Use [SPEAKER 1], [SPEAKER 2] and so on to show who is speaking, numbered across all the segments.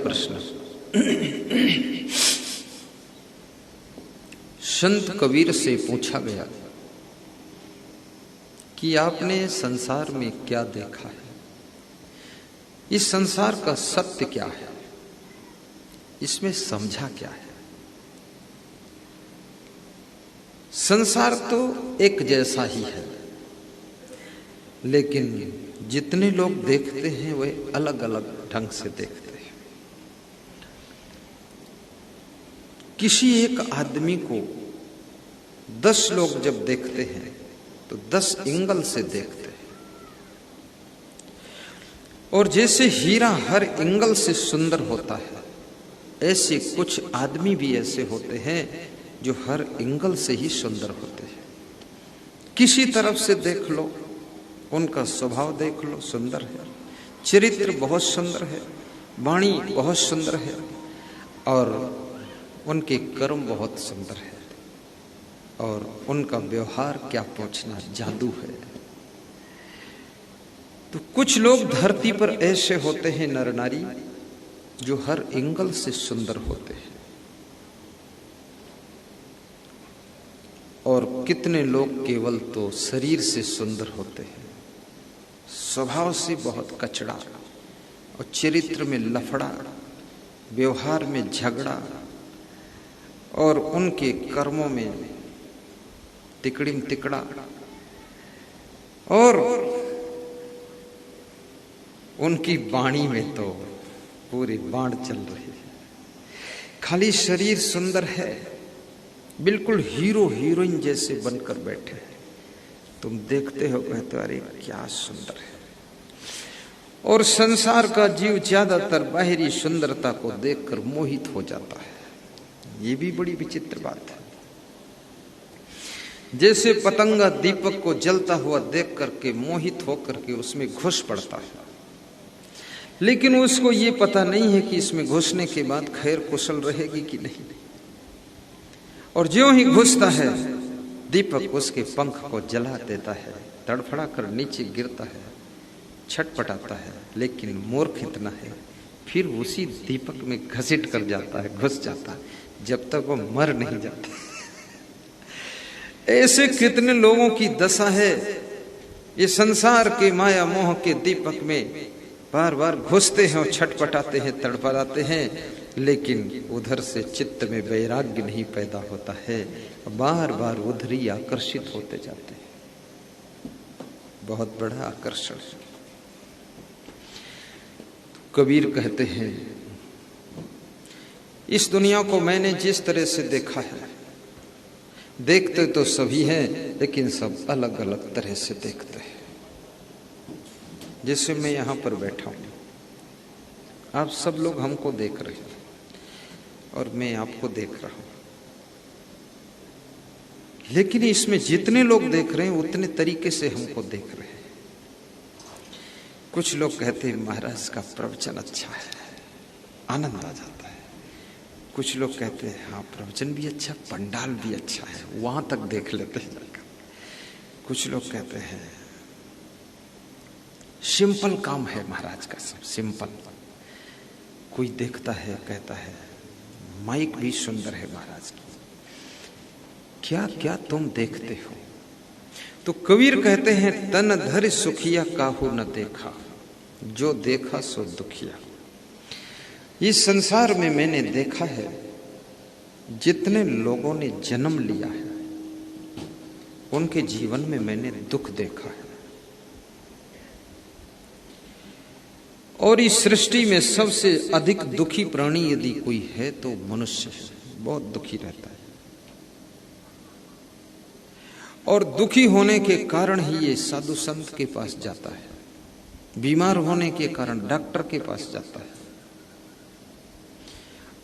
[SPEAKER 1] प्रश्न। संत कबीर से पूछा गया कि आपने संसार में क्या देखा है, इस संसार का सत्य क्या है, इसमें समझा क्या है। संसार तो एक जैसा ही है, लेकिन जितने लोग देखते हैं वे अलग अलग ढंग से देखते हैं। किसी एक आदमी को 10 लोग जब देखते हैं तो 10 एंगल से देखते हैं। और जैसे हीरा हर एंगल से सुंदर होता है, ऐसे कुछ आदमी भी ऐसे होते हैं जो हर एंगल से ही सुंदर होते हैं। किसी तरफ से देख लो, उनका स्वभाव देख लो, सुंदर है, चरित्र बहुत सुंदर है, वाणी बहुत सुंदर है, और उनके कर्म बहुत सुंदर है, और उनका व्यवहार क्या पूछना, जादू है। तो कुछ लोग धरती पर ऐसे होते हैं नर नारी जो हर एंगल से सुंदर होते हैं, और कितने लोग केवल तो शरीर से सुंदर होते हैं, स्वभाव से बहुत कचड़ा, और चरित्र में लफड़ा, व्यवहार में झगड़ा, और उनके कर्मों में तिकड़िम तिकड़ा, और उनकी वाणी में तो पूरी बाण चल रही है। खाली शरीर सुंदर है, बिल्कुल हीरो हीरोइन जैसे बनकर बैठे हैं। तुम देखते हो, कहते हो अरे क्या सुंदर है। और संसार का जीव ज्यादातर बाहरी सुंदरता को देखकर मोहित हो जाता है। ये भी बड़ी विचित्र बात है। जैसे पतंगा दीपक को जलता हुआ देख करके मोहित होकर के उसमें घुस पड़ता है, लेकिन उसको ये पता नहीं है कि इसमें घुसने के बाद खैर कुशल रहेगी कि नहीं। और ज्यों ही घुसता है, दीपक उसके पंख को जला देता है, तड़फड़ा कर नीचे गिरता है, छटपटाता है, लेकिन मूर्ख इतना है फिर उसी दीपक में घसीट कर जाता है, घुस जाता है, जब तक वो मर नहीं जाता। ऐसे कितने लोगों की दशा है। ये संसार के माया मोह के दीपक में बार बार घुसते हैं और छटपटाते हैं, तड़पड़ाते हैं, लेकिन उधर से चित्त में वैराग्य नहीं पैदा होता है, बार बार उधर ही आकर्षित होते जाते हैं। बहुत बड़ा आकर्षण है। कबीर कहते हैं, इस दुनिया को मैंने जिस तरह से देखा है, देखते तो सभी हैं, लेकिन सब अलग अलग तरह से देखते हैं। जैसे मैं यहां पर बैठा हूं, आप सब लोग हमको देख रहे हैं और मैं आपको देख रहा हूं, लेकिन इसमें जितने लोग देख रहे हैं उतने तरीके से हमको देख रहे हैं। कुछ लोग कहते हैं महाराज का प्रवचन अच्छा है, आनंद आ जाता है। कुछ लोग कहते हैं हाँ प्रवचन भी अच्छा, पंडाल भी अच्छा है, वहां तक देख लेते हैं जाकर। कुछ लोग कहते हैं सिंपल काम है महाराज का, सब सिंपल। कोई देखता है, कहता है माइक भी सुंदर है महाराज की। क्या क्या तुम देखते हो। तो कबीर कहते हैं, तन धर सुखिया काहू न देखा, जो देखा सो दुखिया। इस संसार में मैंने देखा है, जितने लोगों ने जन्म लिया है उनके जीवन में मैंने दुख देखा है। और इस सृष्टि में सबसे अधिक दुखी प्राणी यदि कोई है तो मनुष्य है, बहुत दुखी रहता है। और दुखी होने के कारण ही ये साधु संत के पास जाता है, बीमार होने के कारण डॉक्टर के पास जाता है,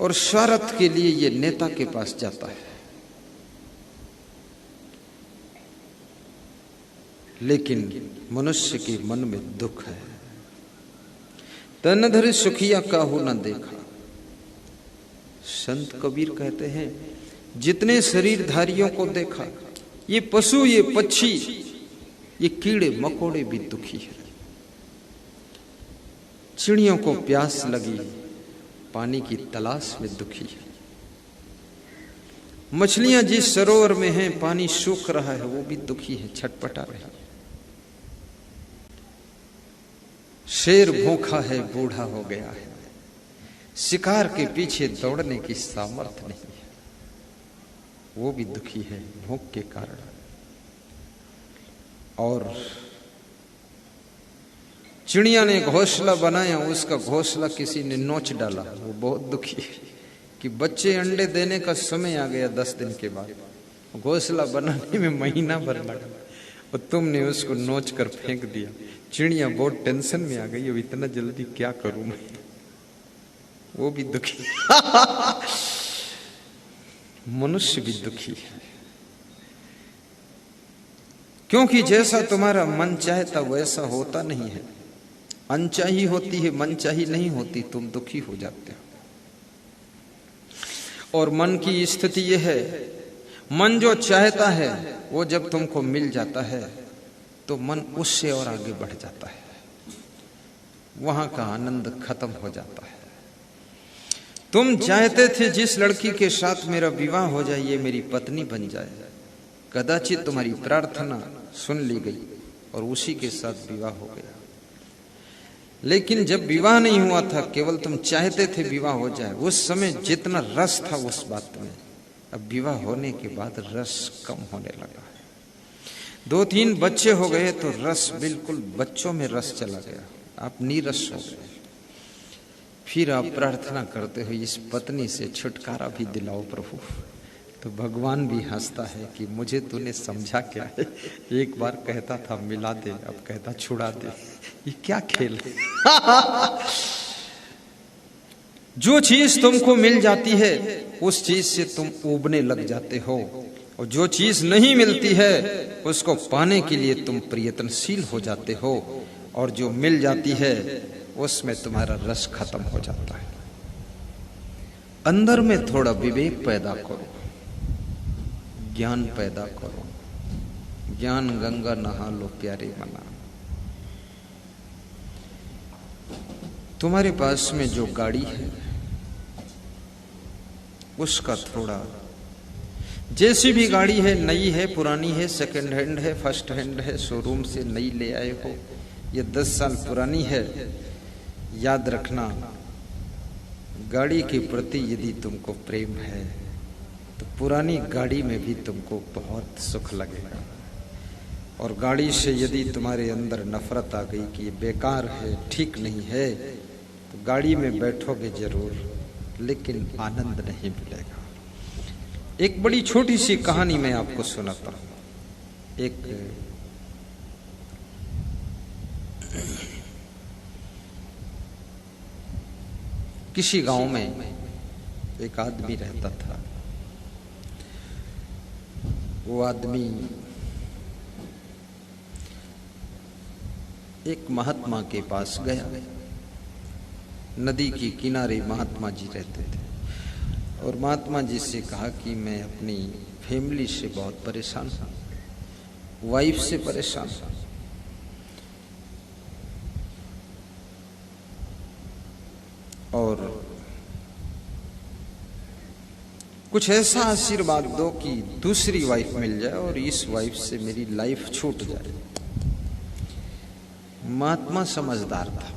[SPEAKER 1] और स्वार्थ के लिए ये नेता के पास जाता है। लेकिन मनुष्य के मन में दुख है। तन धर सुखिया काहू न देखा। संत कबीर कहते हैं, जितने शरीरधारियों को देखा, ये पशु, ये पक्षी, ये कीड़े मकोड़े भी दुखी है। चिड़ियों को प्यास लगी पानी की तलाश में दुखी है। मछलियां जिस सरोवर में हैं, पानी सूख रहा है, वो भी दुखी है, छटपटा रहे। शेर भूखा है, बूढ़ा हो गया है, शिकार के पीछे दौड़ने की सामर्थ्य नहीं है, वो भी दुखी है भूख के कारण। और चिड़िया ने घोंसला बनाया, उसका घोंसला किसी ने नोच डाला, वो बहुत दुखी है कि बच्चे अंडे देने का समय आ गया 10 दिन के बाद, घोंसला बनाने में महीना भर लगा और तुमने उसको नोच कर फेंक दिया। चिड़िया बहुत टेंशन में आ गई, अब इतना जल्दी क्या करूं मैं, वो भी दुखी। मनुष्य भी दुखी है, क्योंकि जैसा तुम्हारा मन चाहता वैसा होता नहीं है। अनचाही होती है, मनचाही नहीं होती, तुम दुखी हो जाते हो। और मन की स्थिति यह है, मन जो चाहता है वो जब तुमको मिल जाता है तो मन उससे और आगे बढ़ जाता है, वहां का आनंद खत्म हो जाता है। तुम चाहते थे जिस लड़की के साथ मेरा विवाह हो जाए, ये मेरी पत्नी बन जाए, कदाचित तुम्हारी प्रार्थना सुन ली गई और उसी के साथ विवाह हो गया। लेकिन जब विवाह नहीं हुआ था, केवल तुम चाहते थे विवाह हो जाए, उस समय जितना रस था उस बात में, अब विवाह होने के बाद रस कम होने लगा। 2-3 बच्चे हो गए तो रस बिल्कुल, बच्चों में रस चला गया, आप नीरस हो गए। फिर आप प्रार्थना करते हो इस पत्नी से छुटकारा भी दिलाओ प्रभु, तो भगवान भी हंसता है कि मुझे तूने समझा क्या है, एक बार कहता था मिला दे, अब कहता छुड़ा दे, ये क्या खेल है। जो चीज तुमको मिल जाती है उस चीज से तुम ऊबने लग जाते हो, और जो चीज नहीं मिलती है उसको पाने के लिए तुम प्रयत्नशील हो जाते हो, और जो मिल जाती है उसमें तुम्हारा रस खत्म हो जाता है। अंदर में थोड़ा विवेक पैदा करो, ज्ञान पैदा करो, ज्ञान गंगा नहा लो प्यारे मना। तुम्हारे पास में जो गाड़ी है उसका थोड़ा, जैसी भी गाड़ी है, नई है, पुरानी है, सेकंड हैंड है, फर्स्ट हैंड है, शोरूम से नई ले आए हो, ये 10 साल पुरानी है, याद रखना गाड़ी के प्रति यदि तुमको प्रेम है तो पुरानी गाड़ी में भी तुमको बहुत सुख लगेगा। और गाड़ी से यदि तुम्हारे अंदर नफरत आ गई कि ये बेकार है, ठीक नहीं है, तो गाड़ी में बैठोगे जरूर, लेकिन आनंद नहीं मिलेगा। एक बड़ी छोटी सी कहानी मैं आपको सुनाता हूं। एक किसी गांव में एक आदमी रहता था। वो आदमी एक महात्मा के पास गया। नदी के किनारे महात्मा जी रहते थे, और महात्मा जी से कहा कि मैं अपनी फैमिली से बहुत परेशान हूं, वाइफ से परेशान हूं, और कुछ ऐसा आशीर्वाद दो कि दूसरी वाइफ मिल जाए और इस वाइफ से मेरी लाइफ छूट जाए। महात्मा समझदार था।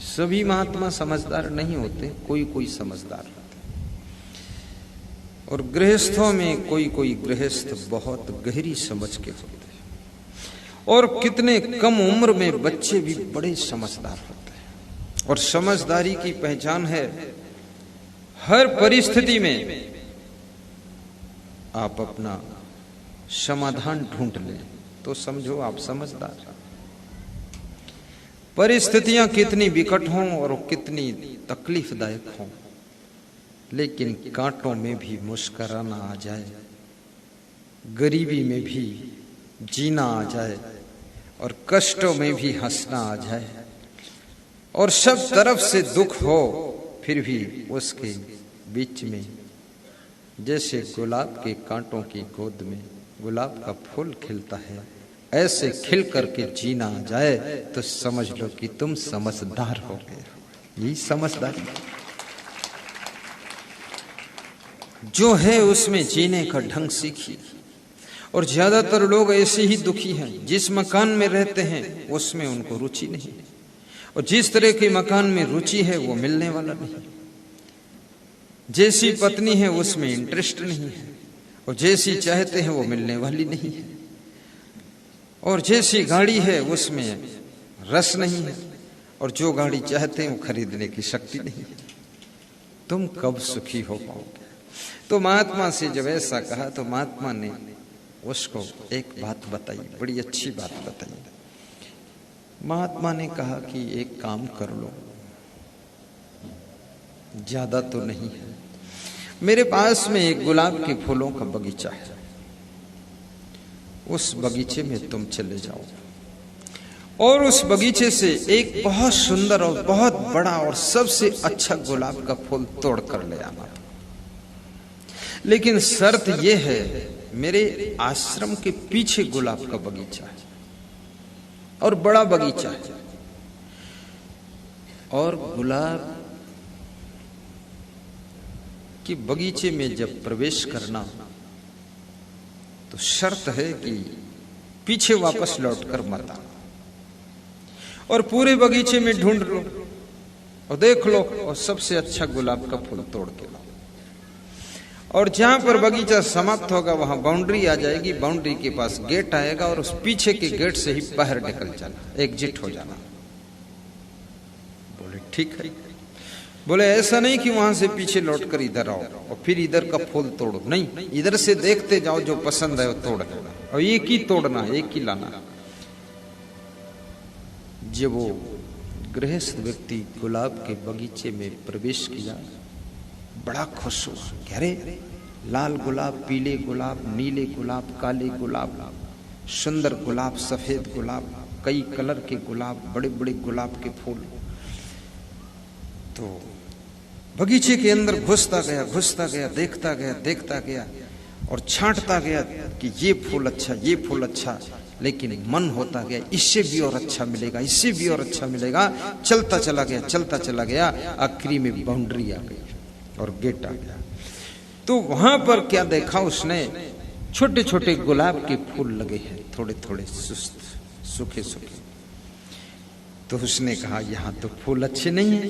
[SPEAKER 1] सभी महात्मा समझदार नहीं होते, कोई कोई समझदार होते, और गृहस्थों में कोई कोई गृहस्थ बहुत गहरी समझ के होते हैं, और कितने कम उम्र में बच्चे भी बड़े समझदार होते हैं। और समझदारी की पहचान है हर परिस्थिति में आप अपना समाधान ढूंढ लें तो समझो आप समझदार हैं। परिस्थितियां कितनी विकट हों और कितनी तकलीफदायक हों, लेकिन कांटों में भी मुस्कुराना आ जाए, गरीबी में भी जीना आ जाए, और कष्टों में भी हंसना आ जाए, और सब तरफ से दुख हो, फिर भी उसके बीच में जैसे गुलाब के कांटों की गोद में गुलाब का फूल खिलता है, ऐसे खिल करके जीना आ जाए तो समझ लो कि तुम समझदार हो गए। यही समझदारी। जो है उसमें जीने का ढंग सीखिए। और ज्यादातर लोग ऐसे ही दुखी हैं, जिस मकान में रहते हैं उसमें उनको रुचि नहीं, और जिस तरह के मकान में रुचि है वो मिलने वाला नहीं। जैसी पत्नी है उसमें इंटरेस्ट नहीं है, और जैसी चाहते हैं वो मिलने वाली नहीं है। और जैसी गाड़ी है उसमें रस नहीं है, और जो गाड़ी चाहते हैं वो खरीदने की शक्ति नहीं है। तुम कब सुखी हो पाओगे? तो महात्मा से जब ऐसा कहा तो महात्मा ने उसको एक बात बताई, बड़ी अच्छी बात बताई। महात्मा ने कहा कि एक काम कर लो, ज्यादा तो नहीं है, मेरे पास में एक गुलाब के फूलों का बगीचा है, उस बगीचे में तुम चले जाओ और उस बगीचे से एक बहुत सुंदर और बहुत बड़ा और सबसे अच्छा गुलाब का फूल तोड़ कर ले आना। लेकिन शर्त यह है, मेरे आश्रम के पीछे गुलाब का बगीचा है और बड़ा बगीचा है, और गुलाब के बगीचे में जब प्रवेश करना तो शर्त है कि पीछे वापस लौटकर मत आना, और पूरे बगीचे में ढूंढ लो और देख लो और सबसे अच्छा गुलाब का फूल तोड़ के लो। और जहां पर बगीचा समाप्त होगा वहां बाउंड्री आ जाएगी, बाउंड्री के पास गेट आएगा और उस पीछे के गेट से ही बाहर निकल जाना, एग्जिट हो जाना। बोले ठीक है। बोले ऐसा नहीं कि वहां से पीछे लौटकर इधर आओ और फिर इधर का फूल तोड़ो, नहीं, इधर से देखते जाओ, जो पसंद है वो तोड़ लेना, और एक ही तोड़ना, एक ही लाना। जब वो गृहस्थ व्यक्ति गुलाब के बगीचे में प्रवेश किया, बड़ा खुश हुआ। कह रहे लाल गुलाब, पीले गुलाब, नीले गुलाब, काले गुलाब, सुंदर गुलाब, सफेद गुलाब, कई कलर के गुलाब, बड़े बड़े गुलाब के फूल। तो बगीचे के अंदर घुसता गया, घुसता गया, देखता गया, देखता गया और छांटता गया कि ये फूल अच्छा, ये फूल अच्छा। लेकिन मन होता गया, इससे भी और अच्छा मिलेगा, इससे भी और अच्छा मिलेगा। चलता चला गया, चलता चला गया, आखिरी में बाउंड्री आ गई और गेट आ गया। तो वहां पर क्या देखा उसने, छोटे छोटे गुलाब के फूल लगे हैं, थोड़े थोड़े सुस्त, सूखे सूखे। तो उसने कहा यहाँ तो फूल अच्छे नहीं है,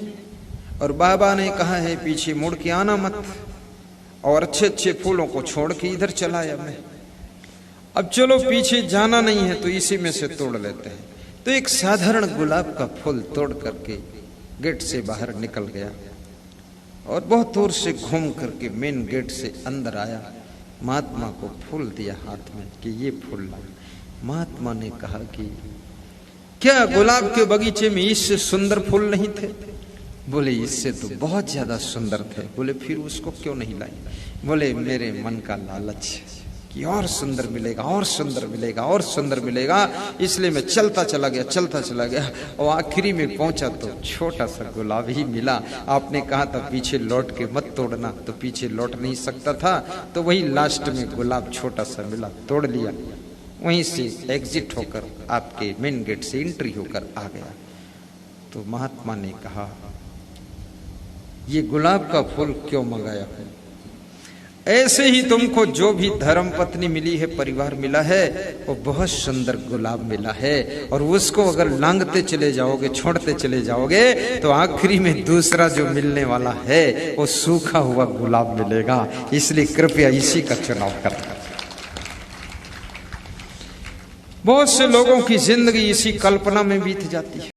[SPEAKER 1] और बाबा ने कहा है पीछे मुड़ के आना मत, और अच्छे अच्छे फूलों को छोड़ के इधर चला आया मैं। अब चलो पीछे जाना नहीं है तो इसी में से तोड़ लेते हैं। तो एक साधारण गुलाब का फूल तोड़ करके गेट से बाहर निकल गया और बहुत दूर से घूम करके मेन गेट से अंदर आया। महात्मा को फूल दिया हाथ में कि ये फूल ला। महात्मा ने कहा कि क्या गुलाब के बगीचे में इससे सुंदर फूल नहीं थे? बोले इससे तो बहुत ज्यादा सुंदर थे। बोले फिर उसको क्यों नहीं लाई? बोले मेरे मन का लालच कि और सुंदर मिलेगा, और सुंदर मिलेगा, और सुंदर मिलेगा, इसलिए मैं चलता चला गया, चलता चला गया, और आखिरी में पहुंचा तो छोटा सा गुलाब ही मिला। आपने कहा था पीछे लौट के मत तोड़ना, तो पीछे लौट नहीं सकता था, तो वही लास्ट में गुलाब छोटा सा मिला, तोड़ लिया, वहीं से एग्जिट होकर आपके मेन गेट से एंट्री होकर आ गया। तो महात्मा ने कहा ये गुलाब का फूल क्यों मंगाया है? ऐसे ही तुमको जो भी धर्म पत्नी मिली है, परिवार मिला है, वो बहुत सुंदर गुलाब मिला है, और उसको अगर लांघते चले जाओगे, छोड़ते चले जाओगे, तो आखिरी में दूसरा जो मिलने वाला है वो सूखा हुआ गुलाब मिलेगा। इसलिए कृपया इसी का चुनाव करना। बहुत से लोगों की जिंदगी इसी कल्पना में बीत जाती है।